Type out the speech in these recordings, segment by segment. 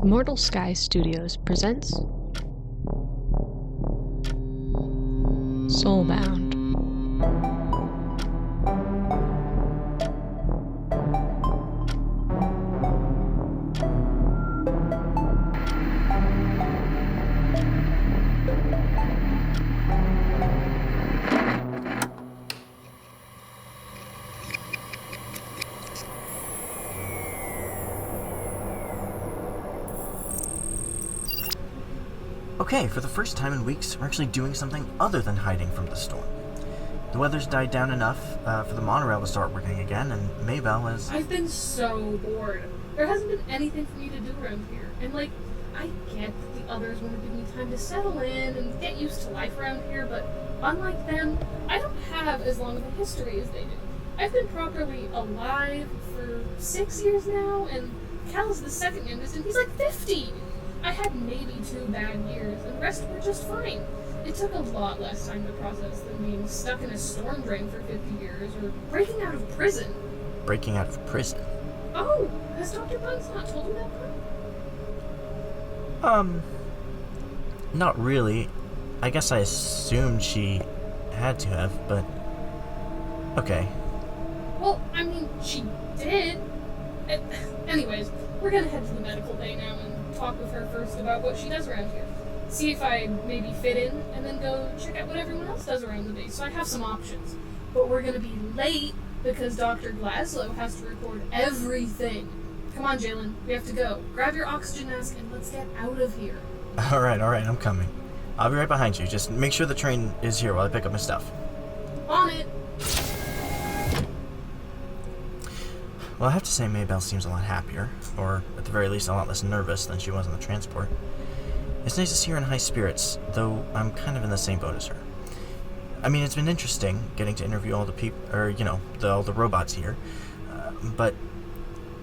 Immortal Sky Studios presents Soulbound. Okay, for the first time in weeks, we're actually doing something other than hiding from the storm. The weather's died down enough for the monorail to start working again, and Maybelle is... I've been so bored. There hasn't been anything for me to do around here. And, I get that the others want to give me time to settle in and get used to life around here, but unlike them, I don't have as long of a history as they do. I've been properly alive for 6 years now, and Cal's the second youngest, and he's 50! I had maybe 2 bad years, and the rest were just fine. It took a lot less time to process than being stuck in a storm drain for 50 years, or breaking out of prison. Breaking out of prison? Oh, has Dr. Bugs not told you that part? Not really. I guess I assumed she had to have, but... Okay. Well, she did. Anyways, we're gonna head to the medical bay now and talk with her first about what she does around here. See if I maybe fit in, and then go check out what everyone else does around the base, so I have some options. But we're gonna be late because Dr. Glaslow has to record everything. Come on, Jaylin, we have to go. Grab your oxygen mask and let's get out of here. Alright, I'm coming. I'll be right behind you. Just make sure the train is here while I pick up my stuff. On it! Well, I have to say Maybelle seems a lot happier, or at the very least a lot less nervous than she was on the transport. It's nice to see her in high spirits, though I'm kind of in the same boat as her. It's been interesting getting to interview all the people, all the robots here, but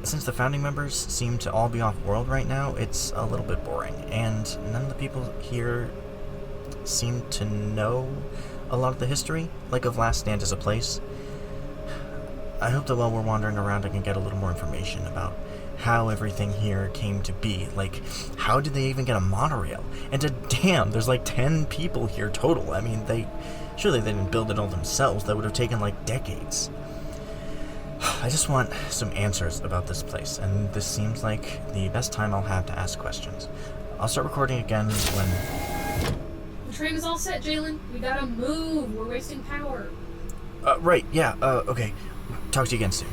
since the founding members seem to all be off-world right now, it's a little bit boring, and none of the people here seem to know a lot of the history, of Last Stand as a place. I hope that while we're wandering around I can get a little more information about how everything here came to be. How did they even get a monorail? And damn, there's 10 people here total. Surely they didn't build it all themselves. That would have taken decades. I just want some answers about this place, and this seems like the best time I'll have to ask questions. I'll start recording again when... The train is all set, Jaylin. We gotta move. We're wasting power. Right, yeah, okay. Talk to you again soon.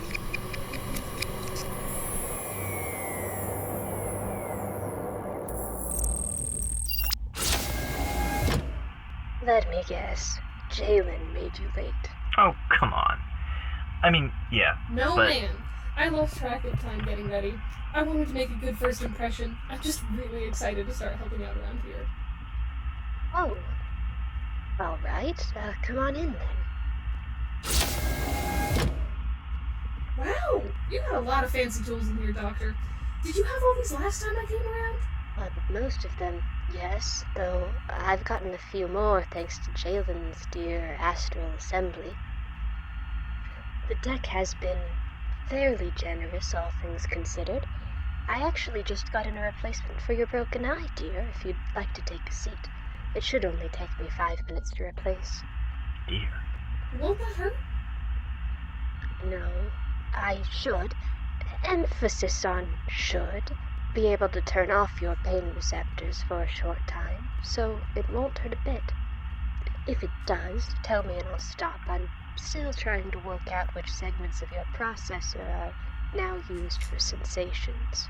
Let me guess. Jaylin made you late. Oh, come on. Yeah. No, man. I lost track of time getting ready. I wanted to make a good first impression. I'm just really excited to start helping out around here. Oh. Alright, come on in then. Wow! You got a lot of fancy tools in here, Doctor. Did you have all these last time I came around? Most of them, yes, though I've gotten a few more thanks to Jaylin's dear astral assembly. The deck has been fairly generous, all things considered. I actually just got in a replacement for your broken eye, dear, if you'd like to take a seat. It should only take me 5 minutes to replace. Dear. Won't that hurt? No, I should, emphasis on should, be able to turn off your pain receptors for a short time, so it won't hurt a bit. If it does, tell me and I'll stop. I'm still trying to work out which segments of your processor are now used for sensations.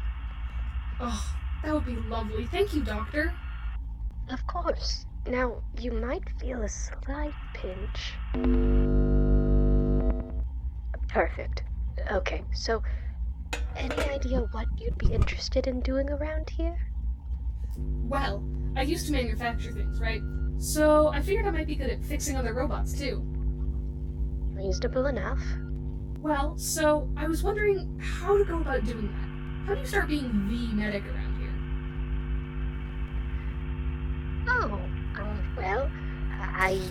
Oh, that would be lovely. Thank you, Doctor. Of course. Now, you might feel a slight pinch. Perfect. Okay, so, any idea what you'd be interested in doing around here? Well, I used to manufacture things, right? So I figured I might be good at fixing other robots, too. Reasonable enough. Well, so I was wondering how to go about doing that. How do you start being the medic around here? Oh, well, I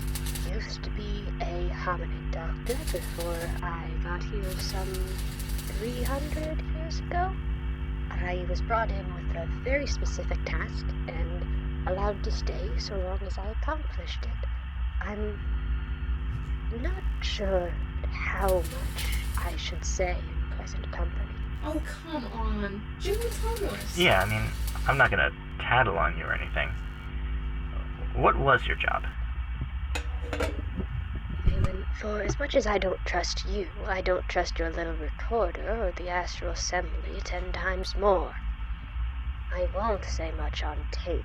used to be a hominid doctor before I got here some 300 years ago. I was brought in with a very specific task and allowed to stay so long as I accomplished it. I'm not sure how much I should say in present company. Oh, come on. Jalen's homeless. Yeah, I mean, I'm not gonna tattle on you or anything. What was your job? Jaylin, for as much as I don't trust you, I don't trust your little recorder or the Astral Assembly 10 times more. I won't say much on tape.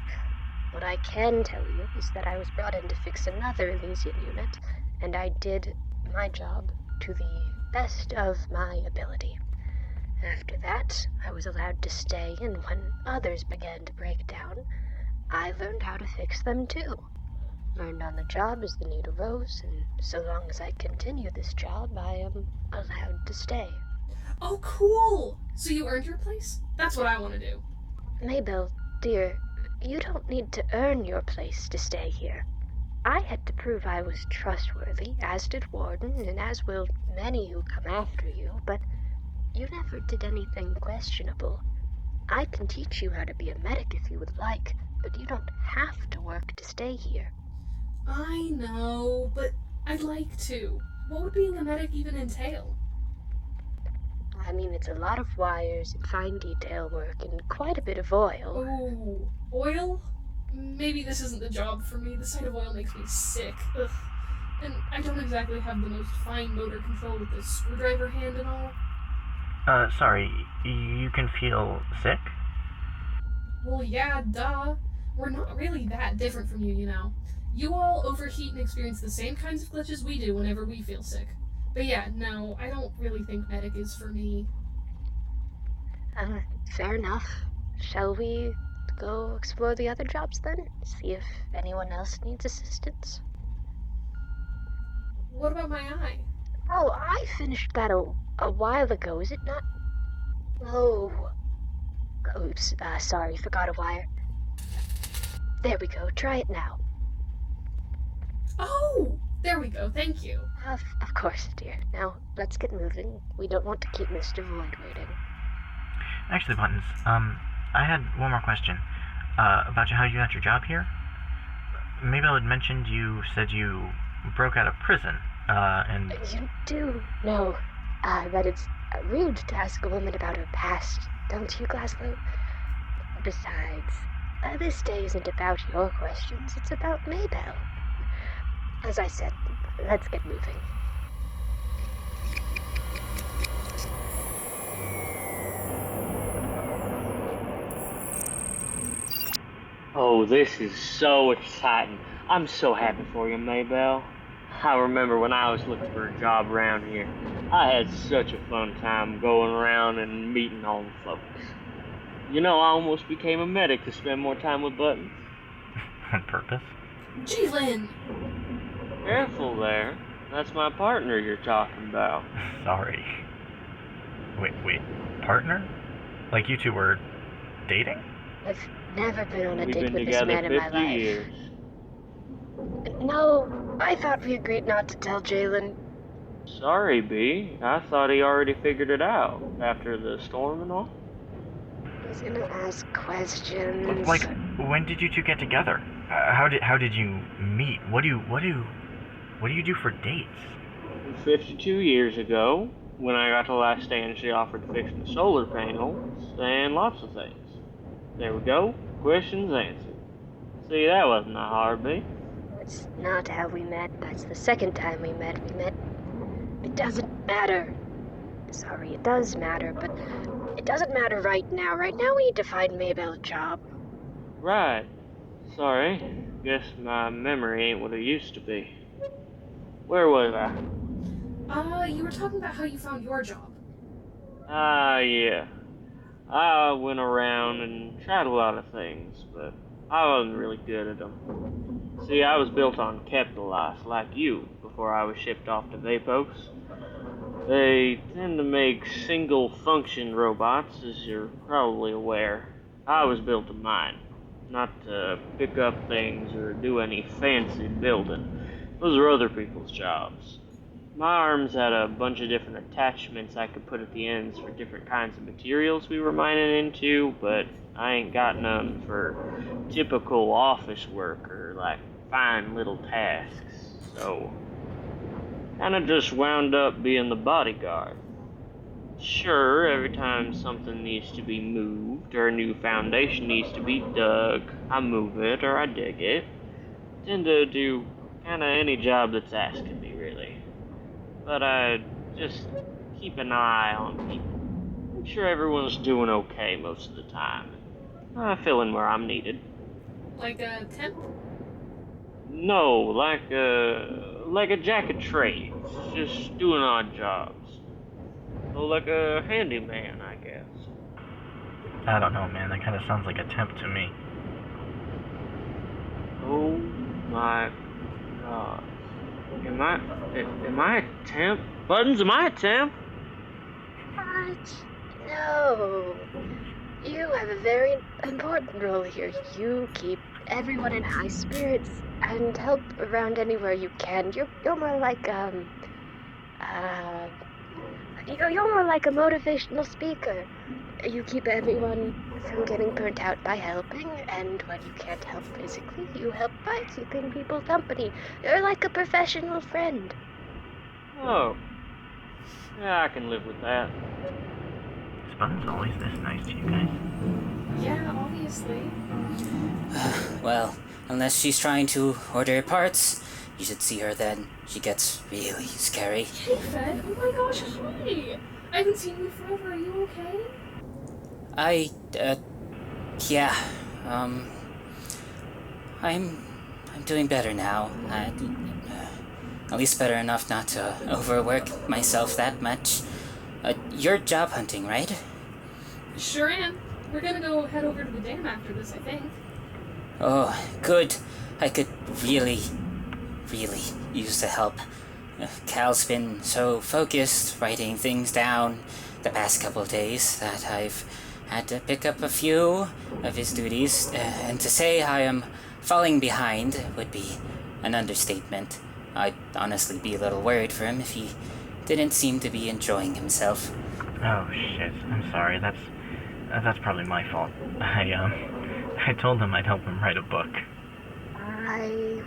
What I can tell you is that I was brought in to fix another Elysian unit, and I did my job to the best of my ability. After that, I was allowed to stay, and when others began to break down, I learned how to fix them too. Learned on the job as the need arose, and so long as I continue this job, I am allowed to stay. Oh, cool. So you earned your place? That's what I want to do. Maybelle, dear, you don't need to earn your place to stay here. I had to prove I was trustworthy, as did Warden, and as will many who come after you, but you never did anything questionable. I can teach you how to be a medic if you would like, but you don't have to work to stay here. I know, but I'd like to. What would being a medic even entail? I mean, it's a lot of wires and fine detail work and quite a bit of oil. Oh, oil? Maybe this isn't the job for me. The sight of oil makes me sick. Ugh. And I don't exactly have the most fine motor control with this screwdriver hand and all. Sorry, you can feel sick? Well, yeah, duh. We're not really that different from you, you know. You all overheat and experience the same kinds of glitches we do whenever we feel sick. But yeah, no, I don't really think medic is for me. Fair enough. Shall we go explore the other jobs then? See if anyone else needs assistance? What about my eye? Oh, I finished that a while ago, is it not? Oh. Oops, sorry, forgot a wire. There we go, try it now. Oh! There we go, thank you. Of course, dear. Now, let's get moving. We don't want to keep Mr. Void waiting. Actually, Buttons, I had one more question. About how you got your job here? Maybelle had mentioned you said you broke out of prison, and... You do know, that it's rude to ask a woman about her past, don't you, Glaslow? Besides, this day isn't about your questions, it's about Maybelle. As I said, let's get moving. Oh, this is so exciting. I'm so happy for you, Maybelle. I remember when I was looking for a job around here, I had such a fun time going around and meeting all the folks. You know, I almost became a medic to spend more time with Buttons. On purpose? Jaylin! Careful there. That's my partner you're talking about. Sorry. Wait, partner? Like you two were dating? I've never been on a We've date been with this together man in my 50 life. years. No, I thought we agreed not to tell Jaylin. Sorry, B. I thought he already figured it out after the storm and all. He's gonna ask questions. Like, when did you two get together? How did you meet? What do you do for dates? 52 years ago, when I got to last stand, she offered to fix the solar panels and lots of things. There we go. Questions answered. See, that wasn't a hard beat. That's not how we met. That's the second time we met. It doesn't matter. Sorry, it does matter, but it doesn't matter right now. Right now we need to find Maybelle a job. Right. Sorry. Guess my memory ain't what it used to be. Where was I? You were talking about how you found your job. Yeah. I went around and tried a lot of things, but I wasn't really good at them. See, I was built on Keptalites, like you, before I was shipped off to Vapos. They tend to make single-function robots, as you're probably aware. I was built to mine, not to pick up things or do any fancy building. Those are other people's jobs. My arms had a bunch of different attachments I could put at the ends for different kinds of materials we were mining into, but I ain't got none for typical office work or like fine little tasks, so kinda just wound up being the bodyguard. Sure, every time something needs to be moved or a new foundation needs to be dug, I move it or I dig it. Tend to do kinda any job that's asked of me, really. But I just keep an eye on people. Make sure everyone's doing okay most of the time. I fill in where I'm needed. Like a temp? No, like a jack of trades, just doing odd jobs. So like a handyman, I guess. I don't know, man. That kind of sounds like a temp to me. Oh my god. Am I a temp? Buttons, am I a temp? What? No. You have a very important role here. You keep everyone in high spirits and help around anywhere you can. You're more like you're more like a motivational speaker. You keep everyone from getting burnt out by helping, and when you can't help physically, you help by keeping people company. You're like a professional friend. Oh. Yeah, I can live with that. Is Buttons always this nice to you guys? Yeah, obviously. Well, unless she's trying to order parts, you should see her then. She gets really scary. Hey, Fed. Oh my gosh, hi. I haven't seen you forever. Are you okay? Yeah, I'm doing better now. At least better enough not to overwork myself that much. You're job hunting, right? Sure am. We're gonna go head over to the dam after this, I think. Oh, good. I could really use the help. Cal's been so focused writing things down the past couple of days that I've had to pick up a few of his duties, and to say I am falling behind would be an understatement. I'd honestly be a little worried for him if he didn't seem to be enjoying himself. Oh shit. I'm sorry. That's probably my fault. I told him I'd help him write a book.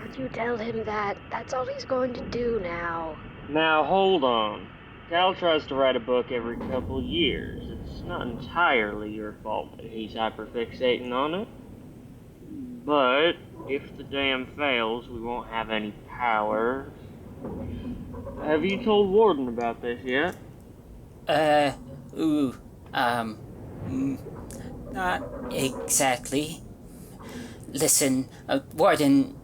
Would you tell him that that's all he's going to do now? Now hold on. Cal tries to write a book every couple years. It's not entirely your fault that he's hyperfixating on it. But if the dam fails, we won't have any power. Have you told Warden about this yet? Not exactly. Listen, Warden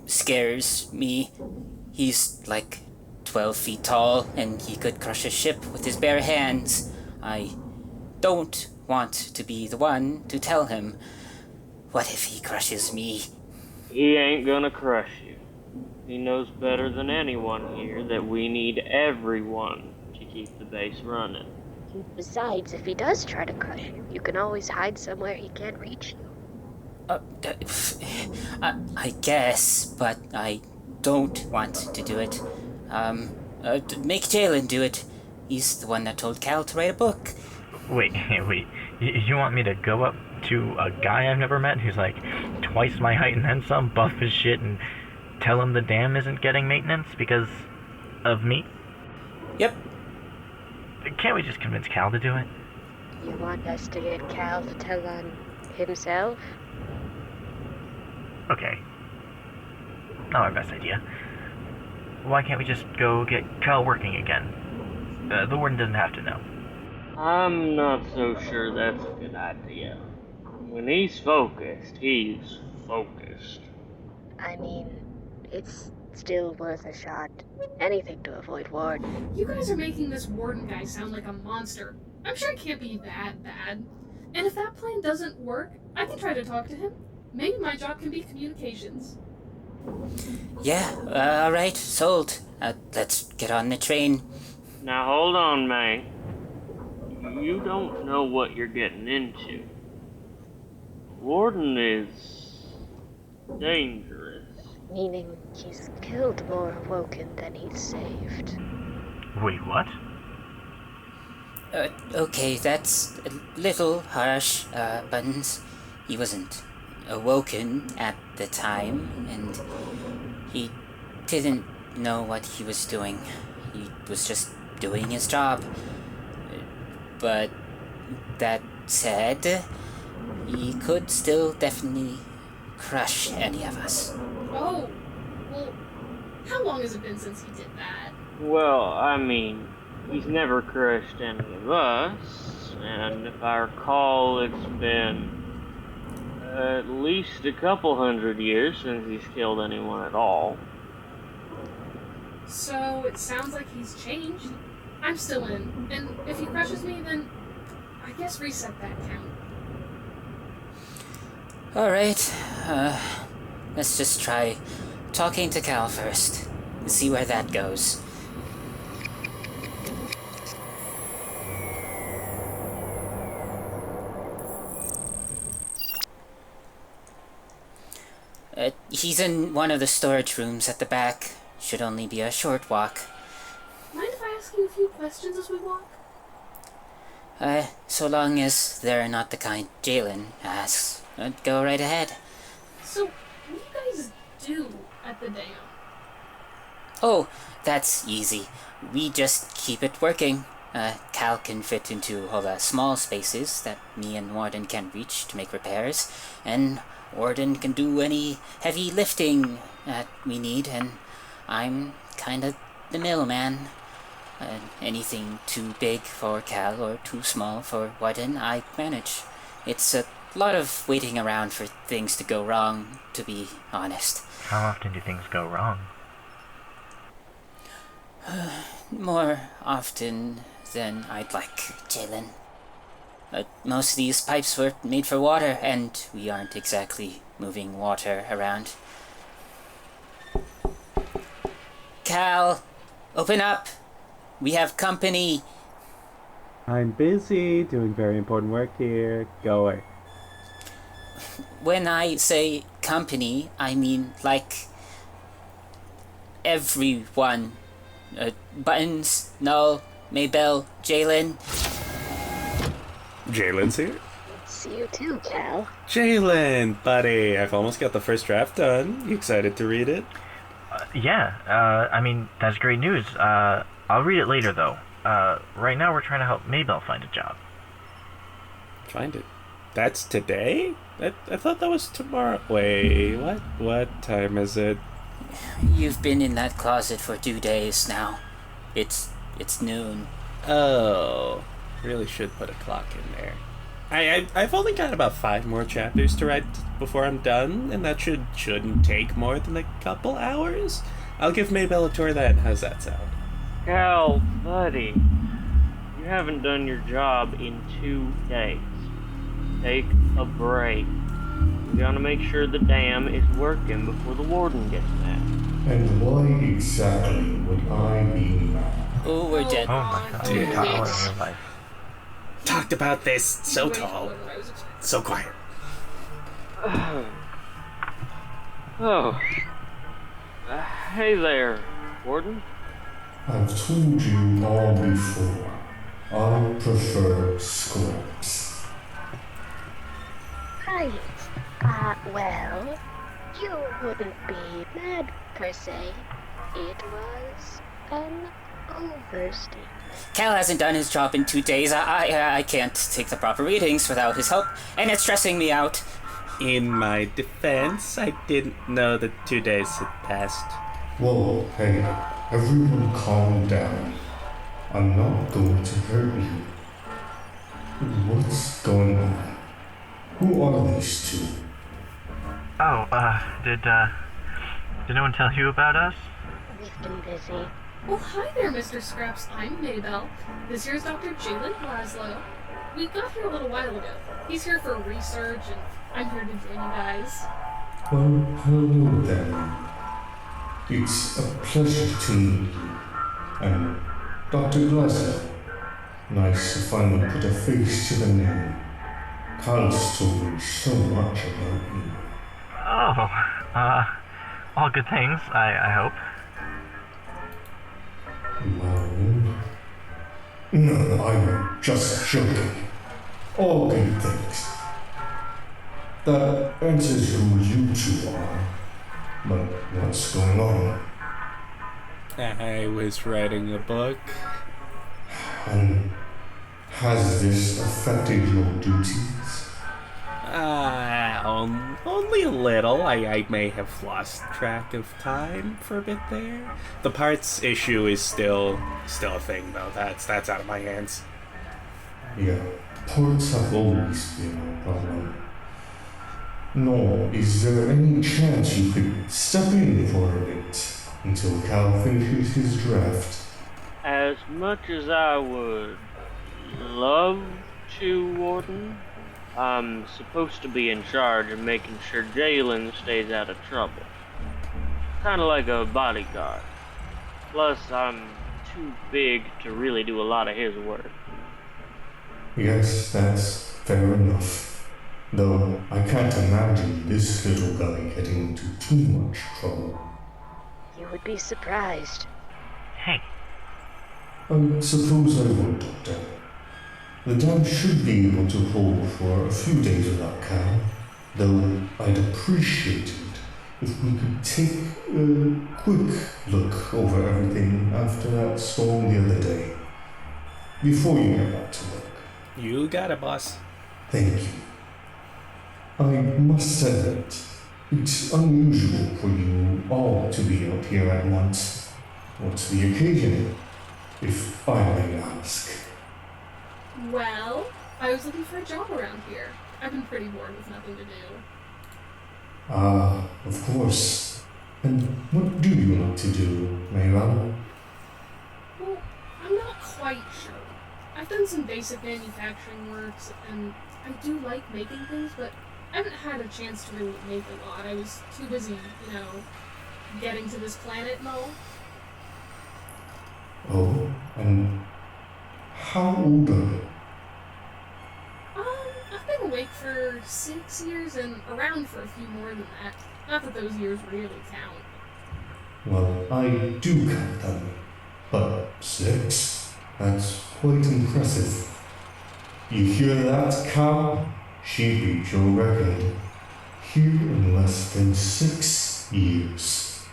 scares me. He's like 12 feet tall, and he could crush a ship with his bare hands. I don't want to be the one to tell him. What if he crushes me? He ain't gonna crush you. He knows better than anyone here that we need everyone to keep the base running. Besides, if he does try to crush you, you can always hide somewhere he can't reach you. I guess, but I don't want to do it. Make Jaylin do it. He's the one that told Cal to write a book. Wait. You want me to go up to a guy I've never met who's like twice my height and then some, buff as shit, and tell him the dam isn't getting maintenance because of me? Yep. Can't we just convince Cal to do it? You want us to get Cal to tell on himself? Okay. Not our best idea. Why can't we just go get Cal working again? The warden doesn't have to know. I'm not so sure that's a good idea. When he's focused, he's focused. I mean, it's still worth a shot. Anything to avoid Warden. You guys are making this Warden guy sound like a monster. I'm sure it can't be that bad. And if that plan doesn't work, I can try to talk to him. Maybe my job can be communications. Yeah, alright, sold. Let's get on the train. Now hold on, May. You don't know what you're getting into. Warden is dangerous. Meaning he's killed more Awoken than he's saved. Wait, what? Okay, that's a little harsh, Buttons. He wasn't awoken at the time, and he didn't know what he was doing. He was just doing his job. But that said, he could still definitely crush any of us. Oh, well, how long has it been since he did that? Well, I mean, he's never crushed any of us, and if I recall, it's been at least a couple hundred years since he's killed anyone at all. So it sounds like he's changed. I'm still in, and if he crushes me, then I guess reset that count. Alright, let's just try talking to Cal first. See where that goes. He's in one of the storage rooms at the back. Should only be a short walk. Mind if I ask you a few questions as we walk? So long as they're not the kind Jaylin asks. Go right ahead. So, what do you guys do at the dam? Oh, that's easy. We just keep it working. Cal can fit into all the small spaces that me and Warden can reach to make repairs, and Warden can do any heavy lifting that we need, and I'm kinda the middleman. Anything too big for Cal or too small for Warden, I manage. It's a lot of waiting around for things to go wrong, to be honest. How often do things go wrong? More often than I'd like, Jaylin. Most of these pipes were made for water, and we aren't exactly moving water around. Cal, open up! We have company! I'm busy doing very important work here. Go away. When I say company, I mean like everyone. Buttons, Null, Maybelle, Jaylin. Jaylin's here. See you too, Cal. Jaylin, buddy, I've almost got the first draft done. You excited to read it? I mean, that's great news. I'll read it later, though. Right now we're trying to help Maybelle find a job. Find it. That's today? I thought that was tomorrow. Wait, what? What time is it? You've been in that closet for 2 days now. It's noon. Oh, really should put a clock in there. I've only got about 5 more chapters to write before I'm done, and that shouldn't take more than a couple hours. I'll give Maybelle a tour then. How's that sound? Cal, buddy, you haven't done your job in 2 days. Take a break. We gotta make sure the dam is working before the warden gets mad. And why exactly would I be mad? Oh, we're dead. Oh my god, Dude. you talk about it in real life. Talked about this so Way tall, taller than I was expecting. so quiet. Oh. Hey there, warden. I've told you all before. I prefer scripts. Right. Well, you wouldn't be mad per se. It was an overstatement. Cal hasn't done his job in 2 days. I can't take the proper readings without his help, and it's stressing me out. In my defense, I didn't know that 2 days had passed. Whoa, hey, everyone calm down. I'm not going to hurt you. What's going on? Who are these two? Oh, did no one tell you about us? We've been busy. Oh, hi there, Mr. Scraps. I'm Maybelle. This here's Dr. Jaylin Glaslow. We got here a little while ago. He's here for research, and I'm here to join you guys. Well, hello then. It's a pleasure to meet you. I'm Dr. Glaslow. Nice to finally put a face to the name. Carl's told me so much about you. Oh, all good things, I hope. Well, No, I'm just joking. All good things. That answers who you two are. But what's going on? I was writing a book. And has this affected your duties? Only a little. I may have lost track of time for a bit there. The parts issue is still a thing, though. That's out of my hands. Yeah, ports have always been a problem. Nor is there any chance you could step in for a bit until Cal finishes his draft? As much as I would love to, Warden, I'm supposed to be in charge of making sure Jaylin stays out of trouble. Kinda like a bodyguard. Plus, I'm too big to really do a lot of his work. Yes, that's fair enough. Though I can't imagine this little guy getting into too much trouble. You would be surprised. Hey, I suppose I would, Doctor. The dam should be able to hold for a few days without Cal, though I'd appreciate it if we could take a quick look over everything after that storm the other day, before you get back to work. You got it, boss. Thank you. I must admit, it's unusual for you all to be out here at once. What's the occasion, if I may ask? Well, I was looking for a job around here. I've been pretty bored with nothing to do. Ah, of course. And what do you like to do, Maybelle? Well, I'm not quite sure. I've done some basic manufacturing works, and I do like making things, but I haven't had a chance to really make a lot. I was too busy, getting to this planet and all. Oh, and how old are you? I've been awake for 6 years and around for a few more than that. Not that those years really count. Well, I do count them, but 6? That's quite impressive. You hear that, Cal? She beat your record. Here in less than 6 years.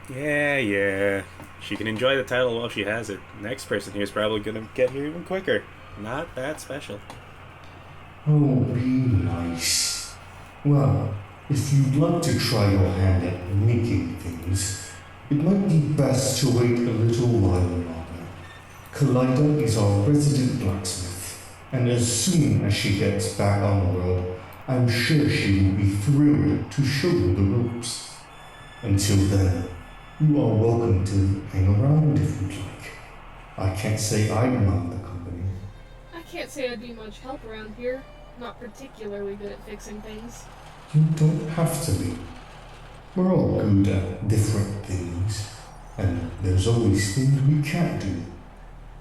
Yeah. She can enjoy the title while she has it. Next person here is probably gonna get here even quicker. Not that special. Oh, be nice. Well, if you'd like to try your hand at making things, it might be best to wait a little while longer. Kaleida is our resident blacksmith, and as soon as she gets back on the road, I'm sure she will be thrilled to show you the ropes. Until then, you are welcome to hang around if you'd like. I can't say I'd mind the company. I can't say I'd be much help around here. Not particularly good at fixing things. You don't have to be. We're all good at different things, and there's always things we can't do.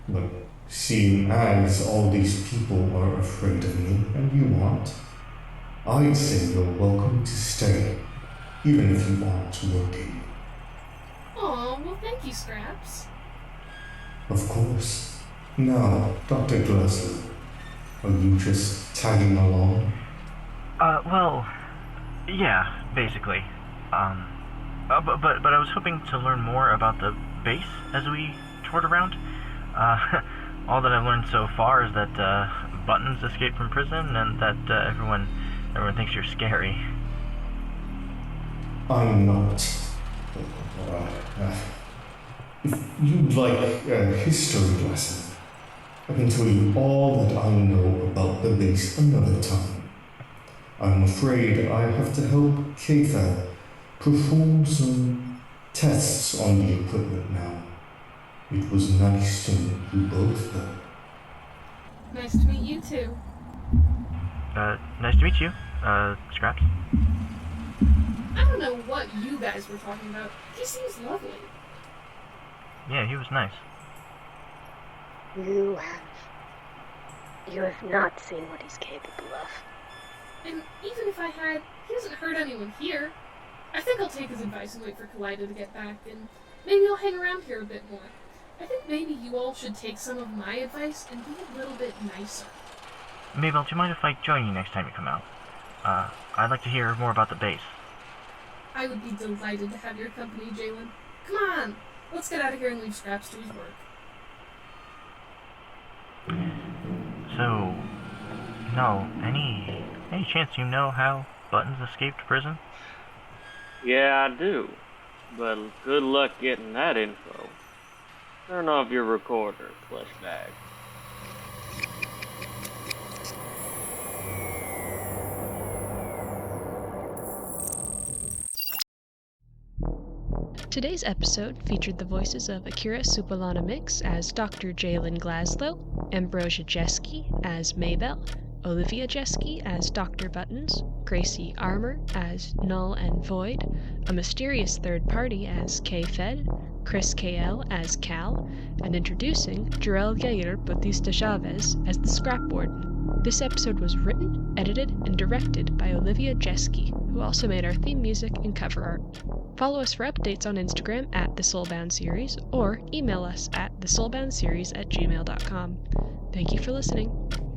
But seeing as all these people are afraid of me and you aren't, I'd say you're welcome to stay, even if you aren't working. Aw, well thank you, Scraps. Of course. Now, Dr. Glaslow, are you just tagging along? well, yeah, basically. But I was hoping to learn more about the base as we toured around. All that I've learned so far is that Buttons escaped from prison and that everyone thinks you're scary. I'm not. If you'd like a history lesson, I can tell you all that I know about the base another time. I'm afraid I have to help Katha perform some tests on the equipment now. It was nice to meet you both, though. Nice to meet you too. Nice to meet you, Scraps. I don't know what you guys were talking about. He seems lovely. Yeah, he was nice. You have not seen what he's capable of. And even if I had, he doesn't hurt anyone here. I think I'll take his advice and wait for Kaleida to get back, and maybe I'll hang around here a bit more. I think maybe you all should take some of my advice and be a little bit nicer. Maybelle, do you mind if I join you next time you come out? I'd like to hear more about the base. I would be delighted to have your company, Jaylin. Come on, let's get out of here and leave Scraps to his work. So, no, any chance you know how Buttons escaped prison? Yeah, I do. But good luck getting that info. Turn off your recorder, fleshbag. Today's episode featured the voices of Akira Supalana Mix as Dr. Jaylin Glaslow, Ambrosia Jeske as Maybelle, Olivia Jeske as Dr. Buttons, Gracie Armour as Null and Void, a mysterious third party as K-Fed, Chris KL as Cal, and introducing Jarell Yair Bautista Chavez as the Scrapboard. This episode was written, edited, and directed by Olivia Jeske, who also made our theme music and cover art. Follow us for updates on Instagram at The Soulbound Series, or email us at thesoulboundseries@gmail.com. Thank you for listening.